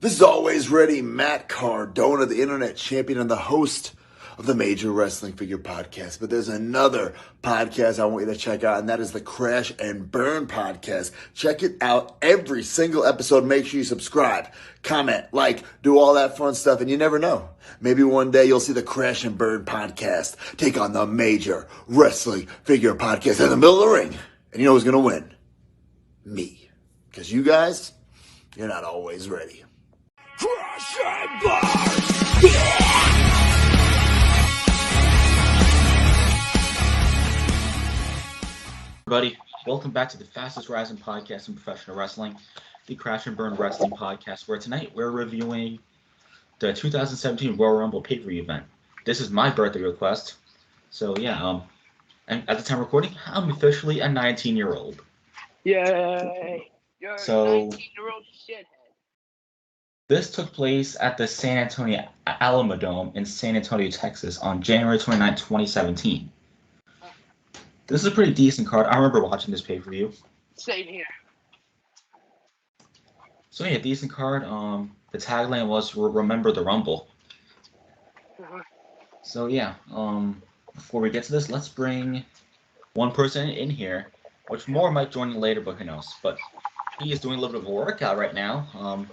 This is Always Ready, Matt Cardona, the internet champion and the host of the Major Wrestling Figure Podcast. But there's another podcast I want you to check out, and that is the Crash and Burn Podcast. Check it out every single episode. Make sure you subscribe, comment, like, do all that fun stuff, and you never know. Maybe one day you'll see the Crash and Burn Podcast take on the Major Wrestling Figure Podcast in the middle of the ring. And you know who's going to win? Me. Because you guys, you're not always ready. Crash and Burn! Everybody, welcome back to the fastest rising podcast in professional wrestling, the Crash and Burn Wrestling Podcast, where tonight we're reviewing the 2017 Royal Rumble pay-per-view event. This is my birthday request, so yeah, and at the time of recording, I'm officially a 19-year-old. Yay! You're So, a 19-year-old shithead. This took place at the San Antonio Alamodome in San Antonio, Texas on January 29, 2017. This is a pretty decent card. I remember watching this pay-per-view. Same here. So yeah, decent card. The tagline was "Remember the Rumble." So yeah, before we get to this, let's bring one person in here, which more might join in later, but who knows. But he is doing a little bit of a workout right now.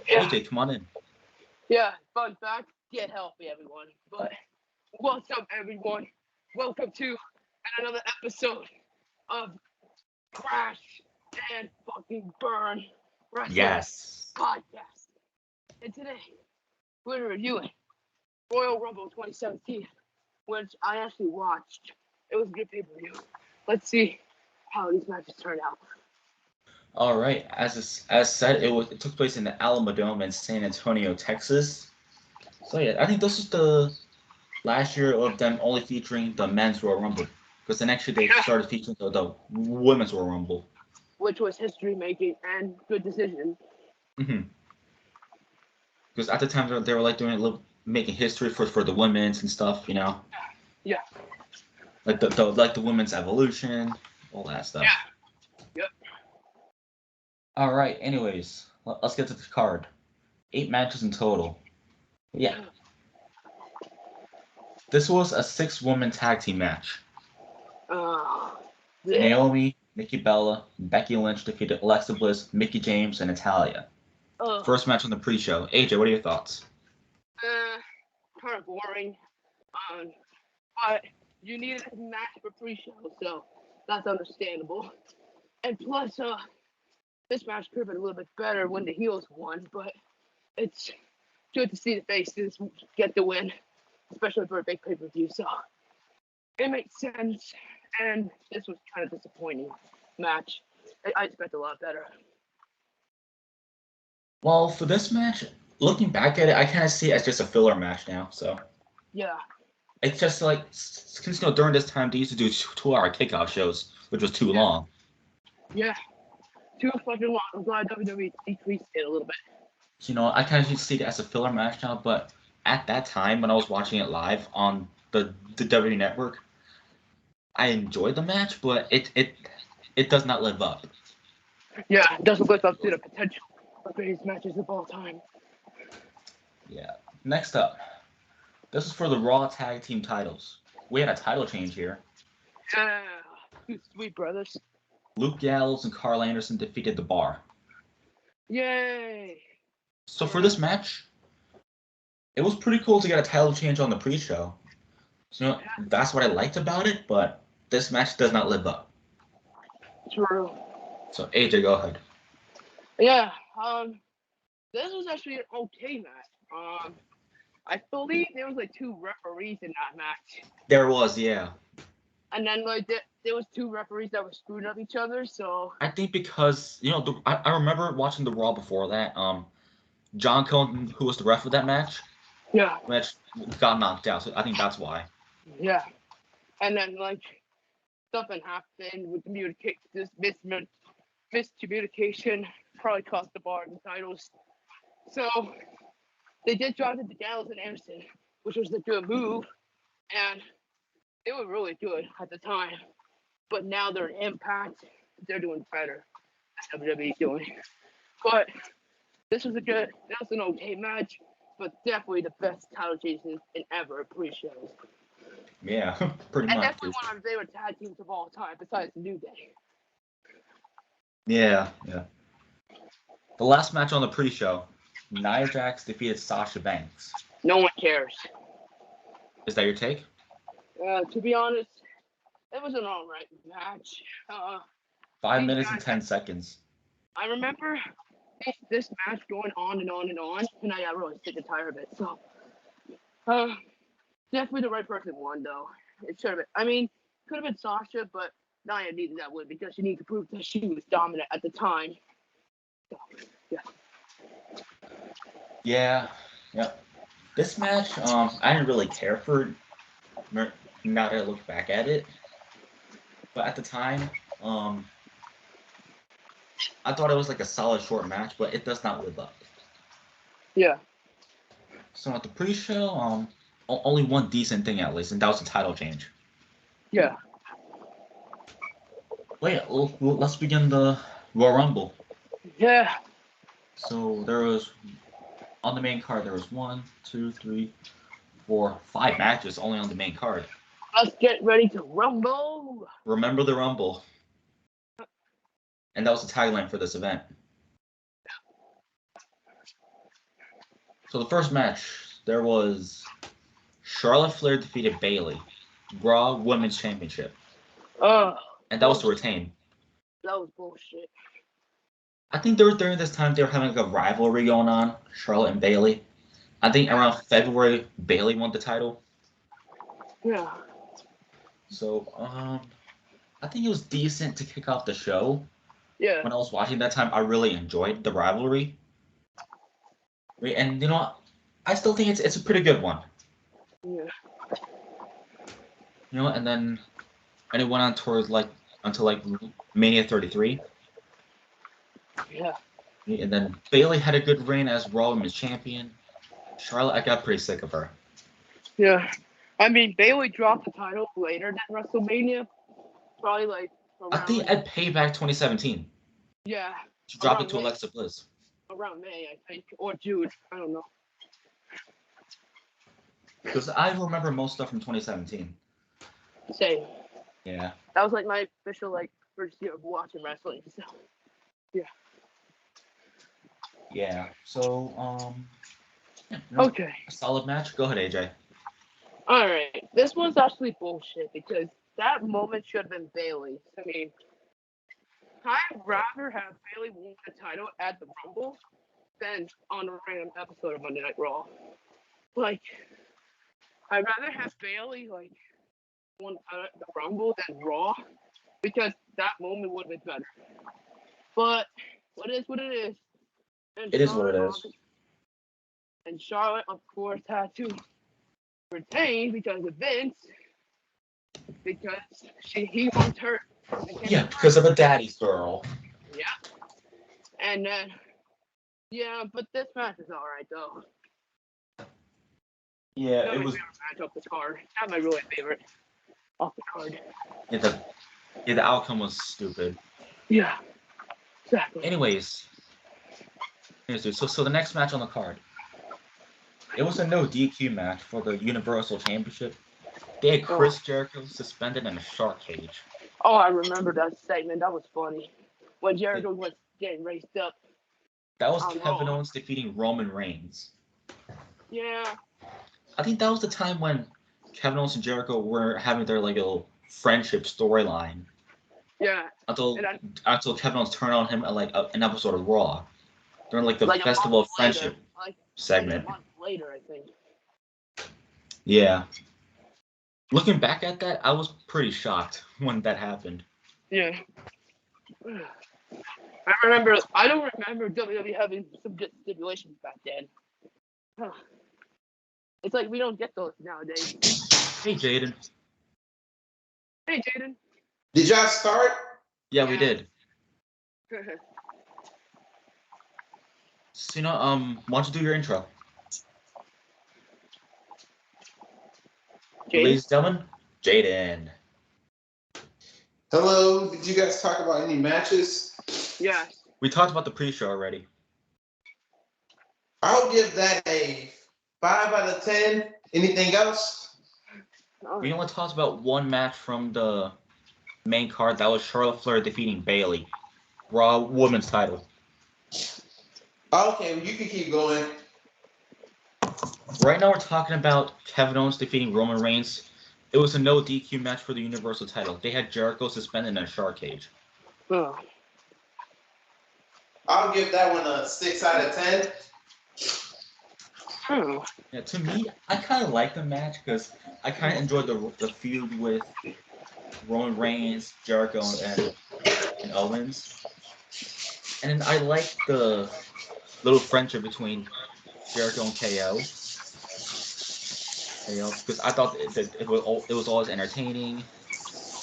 AJ, come on in. Yeah, fun fact, get healthy, everyone. But what's up, everyone? Welcome to another episode of Crash and fucking Burn Wrestling Podcast. And today, we're reviewing Royal Rumble 2017, which I actually watched. It was a good pay-per-view. Let's see how these matches turn out. All right, as said, it took place in the Alamodome in San Antonio, Texas. So yeah, I think this is the last year of them only featuring the men's Royal Rumble, because the next year they started featuring the women's Royal Rumble, which was history-making and good decision. Because at the time they were like doing a little making history for the women's and stuff, you know. Yeah. Like the women's evolution, all that stuff. Yeah. Yep. All right. Anyways, let's get to the card. 8 matches in total. Yeah. This was a 6-woman tag team match. Naomi, Nikki Bella, Becky Lynch defeated Alexa Bliss, Mickie James, and Natalya. First match on the pre-show. AJ, what are your thoughts? Kind of boring. But you needed a match for pre-show, so that's understandable. And plus, this match could have been a little bit better when the heels won, but it's good to see the faces get the win, especially for a big pay-per-view, so it makes sense. And this was kind of a disappointing match. I expect a lot better. Well, for this match, looking back at it, I kind of see it as just a filler match now. So yeah, it's just like, since during this time they used to do 2-hour kickoff shows, which was too long. Yeah, too fucking long. I'm glad WWE decreased it a little bit. You know, I kind of see it as a filler match now, but at that time when I was watching it live on the WWE Network, I enjoyed the match, but it does not live up. Yeah, it doesn't live up to the potential of greatest matches of all time. Yeah. Next up, this is for the Raw Tag Team titles. We had a title change here. Yeah, two sweet brothers. Luke Gallows and Carl Anderson defeated The Bar. Yay! So for this match, it was pretty cool to get a title change on the pre-show. So, you know, that's what I liked about it, but this match does not live up. True. So AJ, go ahead. Yeah, this was actually an okay match. I believe there was like 2 referees in that match. There was, yeah. And then like there was 2 referees that were screwing up each other, so I think because, you know, I remember watching the Raw before that. John Cone, who was the ref of that match, got knocked out. So I think that's why. Yeah, and then like something happened with this miscommunication, probably cost the Bar the titles. So they did drop it to Gallows and Anderson, which was a good move, and they were really good at the time. But now they're in Impact. They're doing better. WWE doing. But this was an okay match, but definitely the best title changes in ever pre-shows. Yeah, pretty And much. definitely one of my favorite tag teams of all time, besides New Day. Yeah. The last match on the pre-show, Nia Jax defeated Sasha Banks. No one cares. Is that your take? To be honest, it was an alright match. 5 these minutes and guys- 10 seconds. I remember this match going on and on and on, and I got really sick and tired of it. So, definitely the right person won, though. It should have been. I mean, could have been Sasha, but Nia needed that win because she needed to prove that she was dominant at the time. So, Yeah. This match, I didn't really care for. Now that I look back at it, but at the time, I thought it was like a solid short match, but it does not live up. Yeah. So at the pre-show, only one decent thing at least, and that was the title change. Yeah. Wait, let's begin the Royal Rumble. Yeah. So there was, on the main card, there was 1, 2, 3, 4, 5 matches only on the main card. Let's get ready to rumble. Remember the Rumble. And that was the tagline for this event. So the first match, there was Charlotte Flair defeated Bayley, Raw Women's Championship. And that was to retain. That was bullshit. I think during this time they were having like a rivalry going on, Charlotte and Bayley. I think around February, Bayley won the title. Yeah. So, I think it was decent to kick off the show. Yeah. When I was watching that time, I really enjoyed the rivalry. And you know, I still think it's a pretty good one. Yeah. You know, and it went on towards until Mania 33. Yeah. And then Bayley had a good reign as Raw Women's Champion. Charlotte, I got pretty sick of her. Yeah. I mean, Bayley dropped the title later than WrestleMania. Probably like around, I think at Payback 2017. Yeah. She dropped it to May. Alexa Bliss. Around May, I think. Or June. I don't know. Because I remember most stuff from 2017. Same. Yeah. That was like my official first year of watching wrestling. So yeah. Yeah. So, Okay. a solid match. Go ahead, AJ. All right. This one's actually bullshit because that moment should have been Bayley. I mean, I'd rather have Bayley win the title at the Rumble than on a random episode of Monday Night Raw. Like, I'd rather have Bayley won the Rumble than Raw because that moment would have been better. But what is what it is. And It is what it is. And Charlotte, of course, had to retain because of Vince. Because he wants her. Yeah, because of a daddy's girl. Yeah. And then, but this match is all right though. Yeah, Not it my was. favorite match off the card. Not my really favorite off the card. Yeah, the outcome was stupid. Yeah. Exactly. Anyways, so the next match on the card, it was a no DQ match for the Universal Championship. They had Chris Jericho suspended in a shark cage. Oh, I remember that segment. That was funny. When Jericho was getting raced up. That was Kevin Owens defeating Roman Reigns. Yeah. I think that was the time when Kevin Owens and Jericho were having their little friendship storyline. Yeah. Until Kevin Owens turned on him at an episode of Raw during the Festival of Friendship segment. A month later, I think. Yeah. Looking back at that, I was pretty shocked when that happened. Yeah. I don't remember WWE having some good stipulations back then. Huh. It's like we don't get those nowadays. Hey, Jaden. Hey, Jaden. Did y'all start? Yeah, we did. So, why don't you do your intro? Ladies and gentlemen, Jaden. Hello. Did you guys talk about any matches? Yes. We talked about the pre-show already. I'll give that a 5 out of 10. Anything else? We only talked about one match from the main card. That was Charlotte Flair defeating Bayley. Raw Women's title. Okay, well, you can keep going. Right now we're talking about Kevin Owens defeating Roman Reigns. It was a no DQ match for the Universal title. They had Jericho suspended in a shark cage. Oh. I'll give that one a 6 out of 10. Oh. Yeah, to me, I kind of like the match because I kind of enjoyed the feud with Roman Reigns, Jericho, and Owens. And I like the little friendship between Jericho and KO. Because I thought that it was always entertaining.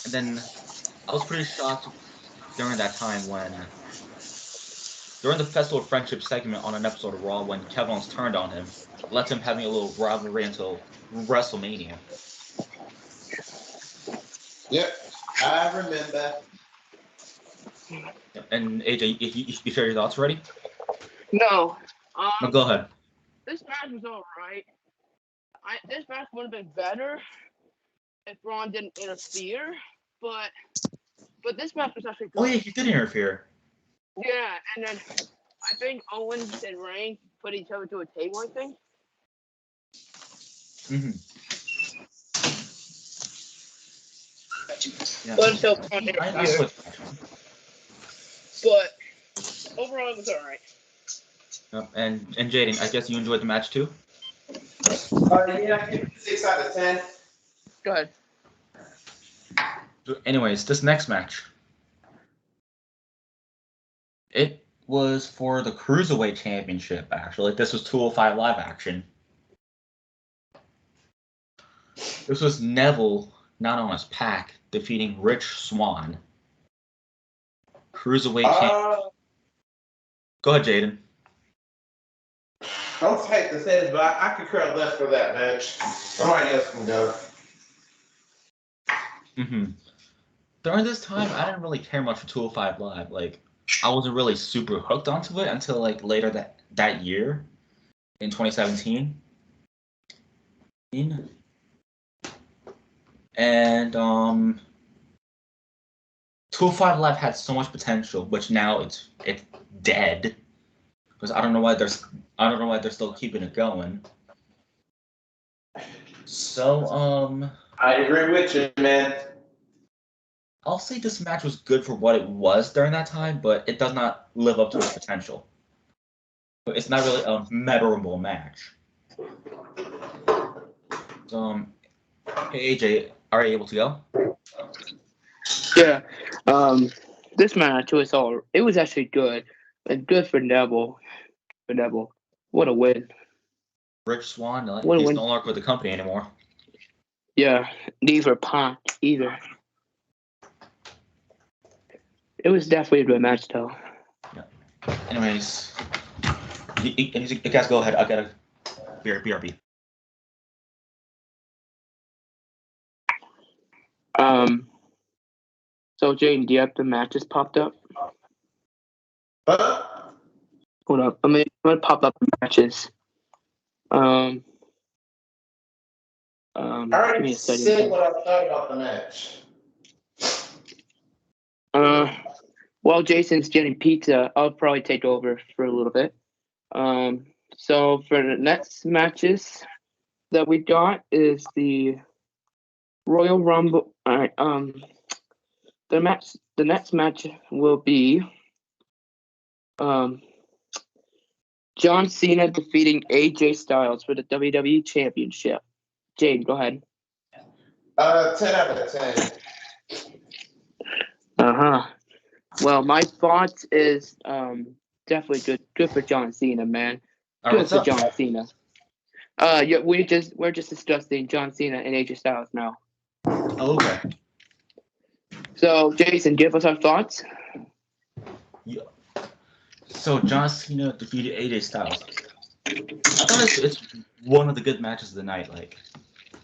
And then I was pretty shocked during that time during the Festival of Friendship segment on an episode of Raw when Kevin Owens turned on him, led him having a little rivalry until WrestleMania. Yep, I remember. And AJ, if you share your thoughts already? No. No, go ahead. This match was alright. This match would have been better if Braun didn't interfere, but this match was actually good. Oh yeah, he did interfere. Yeah, and then I think Owens and Reigns put each other to a table, I think. Mm-hmm. Yeah. But until Braun interfered. But overall, it was alright. And Jaden, I guess you enjoyed the match too? Yeah, I give it 6 out of 10. Go ahead. Anyways, this next match. It was for the Cruiserweight Championship, actually. This was 205 Live action. This was Neville, not known as Pac, defeating Rich Swann. Cruiserweight Championship. Go ahead, Jaden. I don't hate to say this, but I concur less for that match. Somebody else can go. Mm-hmm. During this time, I didn't really care much for 205 Live. Like, I wasn't really super hooked onto it until like later that year, in 2017. And 205 Live had so much potential, which now it's dead. Because I don't know why they're still keeping it going. So I agree with you, man. I'll say this match was good for what it was during that time, but it does not live up to its potential. It's not really a memorable match. So, hey AJ, are you able to go? Yeah. This match was it was actually good. And good for Neville. What a win. Rich Swann, What a he's win. no longer with the company anymore. Yeah. Neither Pac either. It was definitely a good match though. Yeah. Anyways, you guys go ahead. I got a BRB. So Jaden, do you have the matches popped up? Hold up. I'm gonna pop up the matches. I Give already me a second. said what I thought about the match. While Jason's getting pizza, I'll probably take over for a little bit. So for the next matches that we got is the Royal Rumble. All right. The next match will be John Cena defeating AJ Styles for the WWE Championship. Jade, go ahead. 10 out of 10. Well, my thoughts is definitely good for John Cena, man. Good for John Cena. Yeah, we're just discussing John Cena and AJ Styles now. Oh, okay. So, Jason, give us our thoughts. Yeah. So John Cena defeated AJ Styles. I thought it's one of the good matches of the night. Like,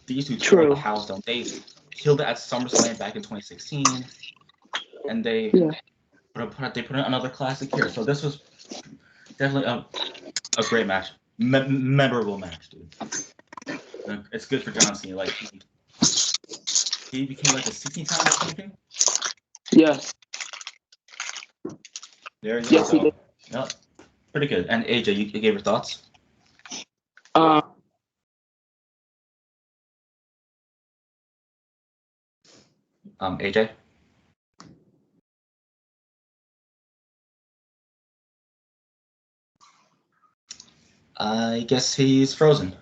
these two tore the house down. They killed it at SummerSlam back in 2016, and they put in another classic here. So this was definitely a great match. memorable match, dude. It's good for John Cena. Like he became like a 16-time world champion. Yes. There you go. Yes, he So, did. yep, pretty good. And AJ, you gave your thoughts. AJ. I guess he's frozen.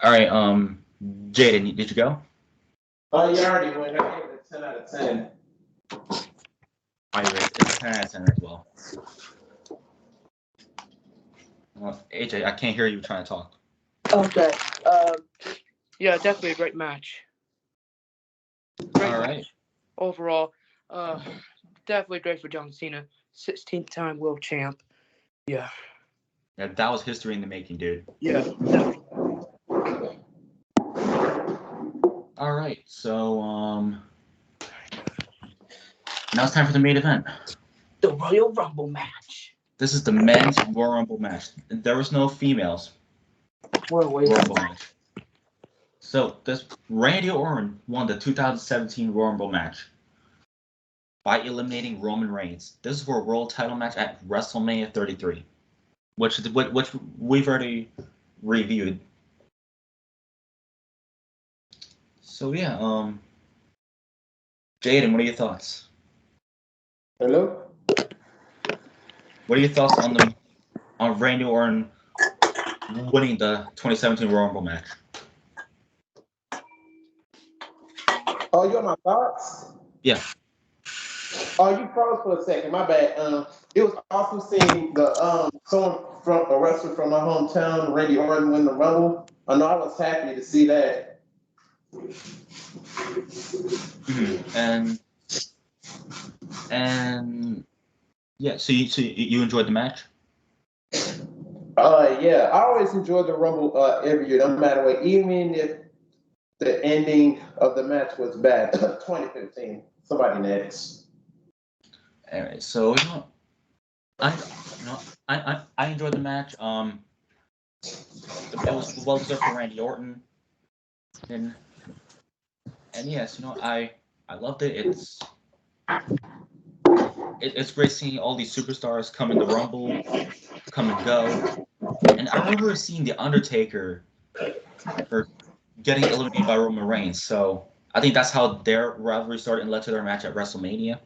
All right. Jaden, did you go? Oh, you already went. I gave it a 10 out of 10. I rated it's 10 out of 10 as well. AJ, I can't hear you trying to talk. Okay. Yeah, definitely a great match. Great All match. right. Overall, definitely great for John Cena, 16th-time world champ. Yeah. Yeah, that was history in the making, dude. Yeah. Definitely. All right. So, now it's time for the main event. The Royal Rumble match. This is the men's Royal Rumble match. There was no females Royal Rumble match. So this Randy Orton won the 2017 Royal Rumble match by eliminating Roman Reigns. This is for a world title match at WrestleMania 33, which we've already reviewed. So yeah, Jaden, what are your thoughts? Hello? What are your thoughts on Randy Orton winning the 2017 Royal Rumble match? Oh, you want my thoughts? Yeah. Oh, you froze for a second. My bad. It was awesome seeing the someone from a wrestler from my hometown, Randy Orton, win the Rumble. I know I was happy to see that. Mm-hmm. And yeah, so you enjoyed the match? Yeah, I always enjoy the Rumble every year, no matter what, even if the ending of the match was bad. 2015. Somebody next. All right, so I enjoyed the match. It was well deserved for Randy Orton, and yes, I loved it. It's great seeing all these superstars come in the Rumble, come and go, and I remember seeing the Undertaker or getting eliminated by Roman Reigns. So I think that's how their rivalry started and led to their match at WrestleMania.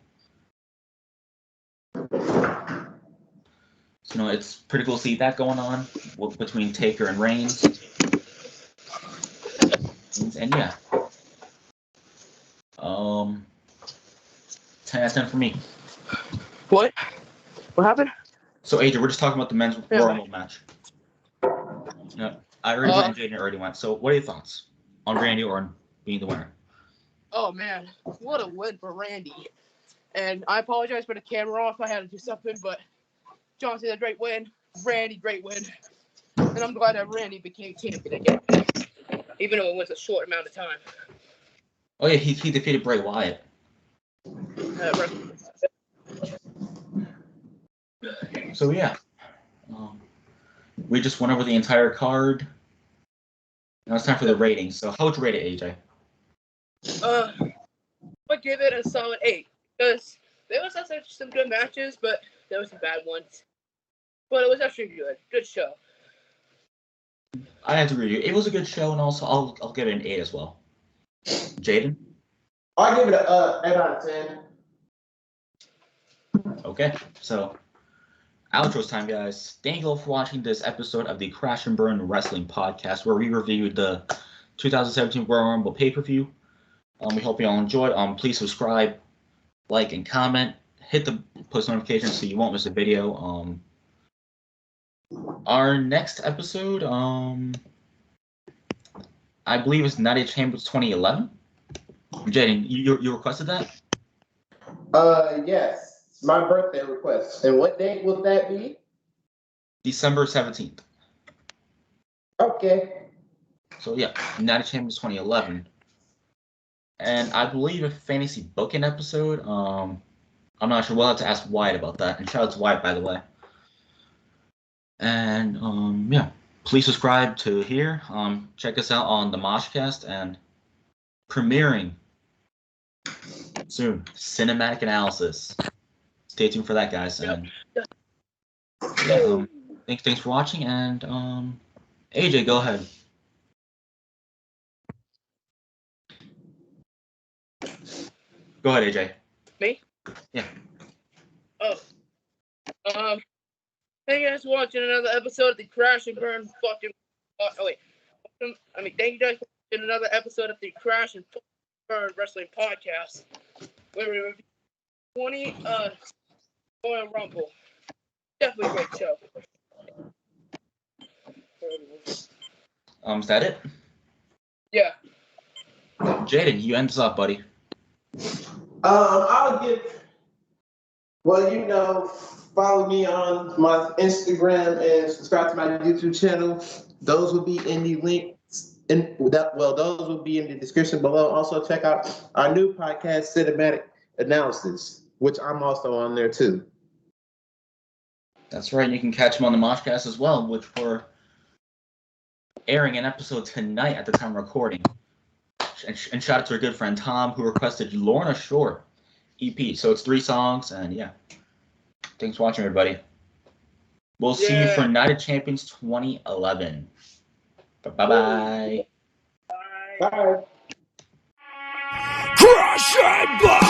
So it's pretty cool to see that going on between Taker and Reigns. And yeah. 10 out of 10 for me. What? What happened? So AJ, we're just talking about the men's Royal Rumble match. I already went and Jaden already went. So what are your thoughts on Randy Orton being the winner? Oh man, what a win for Randy. And I apologize for the camera off. I had to do something, but John Cena, great win. Randy, great win. And I'm glad that Randy became champion again, even though it was a short amount of time. Oh yeah, he defeated Bray Wyatt. So yeah, we just went over the entire card. Now it's time for the ratings. So how would you rate it, AJ? I give it a solid 8 because there was some good matches, but there were some bad ones. But it was actually good. Good show. I have to agree with you. It was a good show, and also I'll give it an 8 as well. Jaden? I'll give it a 8 out of 10. Okay, so outro's time, guys. Thank you all for watching this episode of the Crash and Burn Wrestling Podcast, where we reviewed the 2017 Royal Rumble pay-per-view. We hope you all enjoyed. Please subscribe, like, and comment. Hit the post notifications so you won't miss a video. Our next episode, I believe it's United Chambers 2011. Jaden, you requested that? Yes. It's my birthday request. And what date will that be? December 17th. Okay. So yeah, United Chambers 2011. And I believe a fantasy booking episode. I'm not sure. We'll have to ask Wyatt about that. And shout out to Wyatt, by the way. And yeah, please subscribe to here. Check us out on the Moshcast and premiering soon, cinematic analysis. Stay tuned for that, guys. And yeah, thanks for watching. And AJ, go ahead. Go ahead, AJ. Me? Yeah. Oh. Thank you guys for watching another episode of the Crash and Burn fucking. Thank you guys for watching another episode of the Crash and Burn Wrestling Podcast. Where we review 20 Royal Rumble. Definitely a great show. Is that it? Yeah. Jaden, you end us up, buddy. I'll give. Well, follow me on my Instagram and subscribe to my YouTube channel. Those will be in the links. Those will be in the description below. Also, check out our new podcast, Cinematic Analysis, which I'm also on there too. That's right. You can catch them on the Moshcast as well, which we're airing an episode tonight at the time of recording. And shout out to our good friend Tom, who requested Lorna Shore EP. So it's 3 songs, and yeah. Thanks for watching, everybody. We'll see you for Night of Champions 2011. Bye-bye. Bye. Bye. Crash and burn!